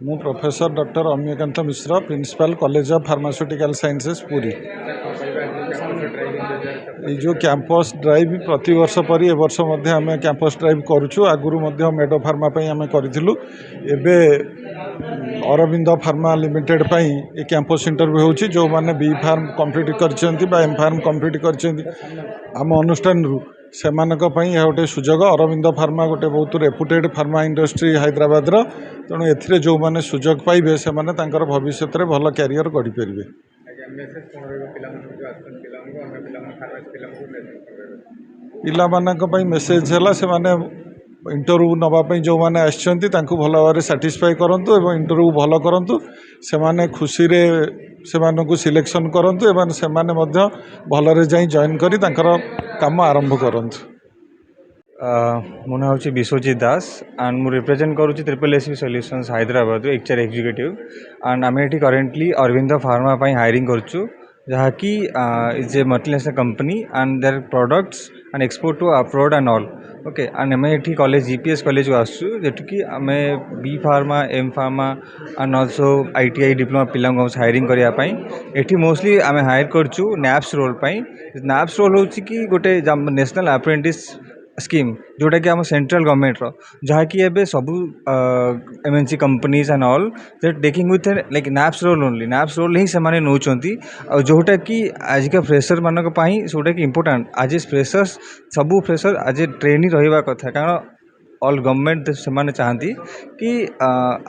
ମୁଁ professor doctor Amiyakanta Mishra, principal college of pharmaceutical sciences Puri. ଏଇ ଯେଉଁ କ୍ୟାମ୍ପସ୍ ଡ୍ରାଇଭ୍ ପ୍ରତିବର୍ଷ ପରି ଏ ବର୍ଷ ମଧ୍ୟ ଆମେ କ୍ୟାମ୍ପସ୍ ଡ୍ରାଇଭ୍ କରୁଛୁ। ଆଗରୁ ମଧ୍ୟ ମେଡୋ ଫାର୍ମା ପାଇଁ ଆମେ କରିଥିଲୁ। ଏବେ ଅରବିନ୍ଦ ଫାର୍ମା ଲିମିଟେଡ୍ ପାଇଁ ଏ କ୍ୟାମ୍ପସ୍ ଇଣ୍ଟରଭ୍ୟୁ ହେଉଛି। ଯେଉଁମାନେ ବି ଫାର୍ମ କମ୍ପ୍ଲିଟ୍ କରିଛନ୍ତି ବା ଏମ୍ ଫାର୍ମ କମ୍ପ୍ଲିଟ୍ କରିଛନ୍ତି ଆମ ଅନୁଷ୍ଠାନରୁ, ସେମାନଙ୍କ ପାଇଁ ଏହା ଗୋଟେ ସୁଯୋଗ। ଅରବିନ୍ଦ ଫାର୍ମା ଗୋଟେ ବହୁତ ରେପୁଟେଡ୍ ଫାର୍ମା ଇଣ୍ଡଷ୍ଟ୍ରି ହାଇଦ୍ରାବାଦର। ତେଣୁ ଏଥିରେ ଯେଉଁମାନେ ସୁଯୋଗ ପାଇବେ ସେମାନେ ତାଙ୍କର ଭବିଷ୍ୟତରେ ଭଲ କ୍ୟାରିୟର ଗଢ଼ିପାରିବେ। ପିଲାମାନଙ୍କ ପାଇଁ ମେସେଜ ହେଲା, ସେମାନେ ଇଣ୍ଟରଭ୍ୟୁ ନେବା ପାଇଁ ଯେଉଁମାନେ ଆସିଛନ୍ତି ତାଙ୍କୁ ଭଲ ଭାବରେ ସାଟିସ୍ଫାଏ କରନ୍ତୁ ଏବଂ ଇଣ୍ଟରଭ୍ୟୁ ଭଲ କରନ୍ତୁ। ସେମାନେ ଖୁସିରେ ସେମାନଙ୍କୁ ସିଲେକ୍ସନ୍ କରନ୍ତୁ ଏବଂ ସେମାନେ ମଧ୍ୟ ଭଲରେ ଯାଇ ଜଏନ୍ କରି ତାଙ୍କର କାମ ଆରମ୍ଭ କରନ୍ତୁ। ମୋ ନାଁ ହେଉଛି ବିଶ୍ୱଜିତ ଦାସ ଆଣ୍ଡ ମୁଁ ରିପ୍ରେଜେଣ୍ଟ କରୁଛି SSSB solutions Hyderabad HR executive. And ଆମେ ଏଠି କରେଣ୍ଟଲି ଅରବିନ୍ଦ ଫାର୍ମା ପାଇଁ ହାୟରିଂ କରୁଛୁ, ଯାହାକି is a multinational company and their products and export to abroad and all. Okay, and ଆମେ ଏଠି କଲେଜ GPS କଲେଜକୁ ଆସୁଛୁ, ଯେଠିକି ଆମେ B pharma M pharma and also ITI diploma ପିଲାଙ୍କୁ ହାୟରିଂ କରିବା ପାଇଁ। ଏଠି ମୋଷ୍ଟଲି ଆମେ ହାୟର କରୁଛୁ NAPS ରୋଲ୍ ପାଇଁ। NAPS ରୋଲ୍ ହେଉଛି କି ଗୋଟେ ନ୍ୟାସନାଲ୍ ଆପ୍ରେଣ୍ଟିସ୍ ସ୍କିମ୍, जोटाकि आम सेंट्रल गवर्नमेंट जहाँकि एबे सबू MNC companies and all they taking with like NAPS role only. NAPS role ही से नौकरी जोटा कि आजिका फ्रेशर मानक जोटा कि इम्पोर्टाट आज ए फ्रेशर्स सबू फ्रेशर आज ए ट्रेनिंग रहा कथा, कारण ऑल गवर्नमेंट से चाहती कि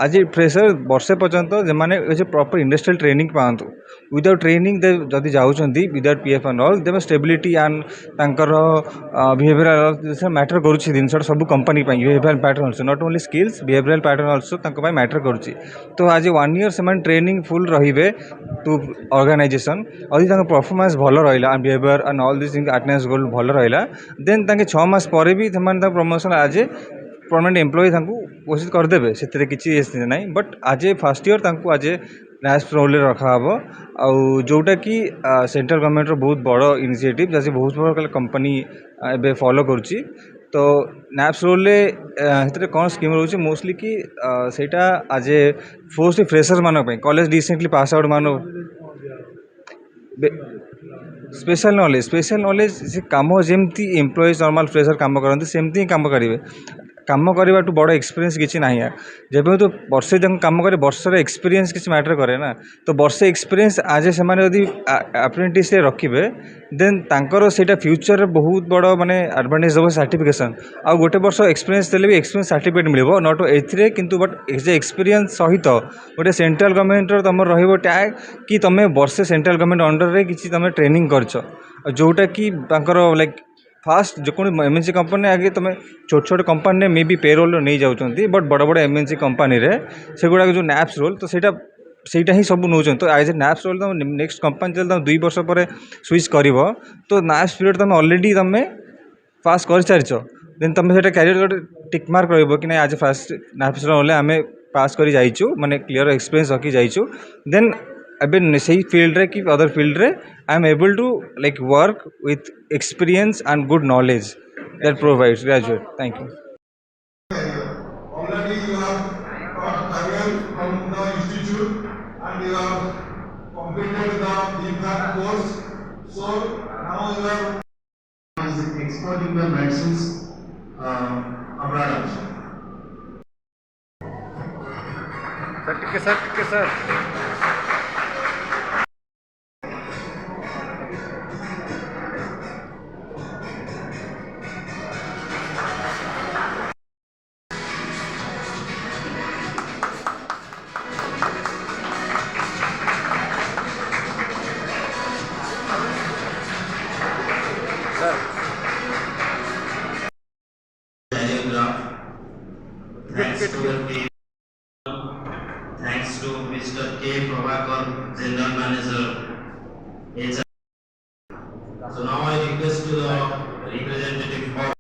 आज फ्रेशर वर्षे पर्यंत जो प्रॉपर इंडस्ट्रियल ट्रेनिंग पातु। विदाउट ट्रेनिंग जदि जाऊँगी without PF and all the stability and तांकर बिहेवियरल मैटर करुच्ची जिनसा सब company behaviour pattern also not only skills behavioural pattern also matter करुच्ची। तो आज 1 year से ट्रेनिंग फुल रे टू ऑर्गेनाइजेशन अभी परफॉर्मेंस भल रहा behaviour and all this attendance goal भल रहा देन 6 मास पर भी प्रमोशन आज परमानेंट एम्प्लॉय घोषित करदे से किसी ना। बट आज फर्स्ट ईयर आज NAPS रोल रखा आउ जोटा कि सेंट्रल गवर्नमेंट बहुत बड़ इनिशिएटिव जैसे बहुत बड़ कंपनी एबे फॉलो करुच्ची। तो NAPS रोल कौन स्कीम रोचे मोस्टली कि सेटा आज ए फोर्स फ्रेशर मान कॉलेज रिसेंटली पास आउट मान स्पेशल नॉलेज से कम जमती एम्प्लॉइज नॉर्मल फ्रेशर कम करते सेमती ही कम करेंगे। कम करवा बड़ एक्सपीरियंस किसी ना जब तो वर्षे जब कम करे वर्षर एक्सपीरियंस किसी मैटर करे ना। तो वर्षे एक्सपीरियंस आज से अप्रेंटिस रखिए देन तांकर सेटा फ्यूचर बहुत बड़ माने एडवांटेज दब सर्टिफिकेशन आ गोटे वर्ष एक्सपीरियंस देले भी एक्सपीरियंस सर्टिफिकेट मिले नॉट एथिरे किंतु बट एक्सपीरियंस सहित गोटे सेंट्रल गवर्नमेंट तुम रही टैग कि तुम वर्षे सेंट्रल गवर्नमेंट अंडर रे किसी तुम ट्रेनिंग करछ जोटा कि लाइक फास्ट जो MNC कंपनी आगे तुम छोट छोट कंपनी मे बी पेरोल नहीं जाऊँगी बट बड़ बड़ MNC कंपनी से गुड़ा जो NAPS रोल तो ସେଇଟା ही सब नौ। तो एज ए NAPS रोल तुम नेक्स्ट कंपनी चल तुम 2 वर्ष पर स्विच कर तो NAPS पीरियड तुम ऑलरेडी तुम पास कर सारी देन तुम से कैरियर टिक मार्क रही कि नहीं आज फास्ट NAPS रोल आम पास कर जाइचु माने क्लियर एक्सपीरियंस रखी जाइचु देन एबे सही फील्ड रे कि other field ray I am able to like work with experience and good knowledge that provides graduate. Thank you. Already you have got career from the institute and you have completed the BPharm course. So now you are exporting the medicines abroad also. Sir. Thanks to Mr. K. Prabhakar, General Manager, HR.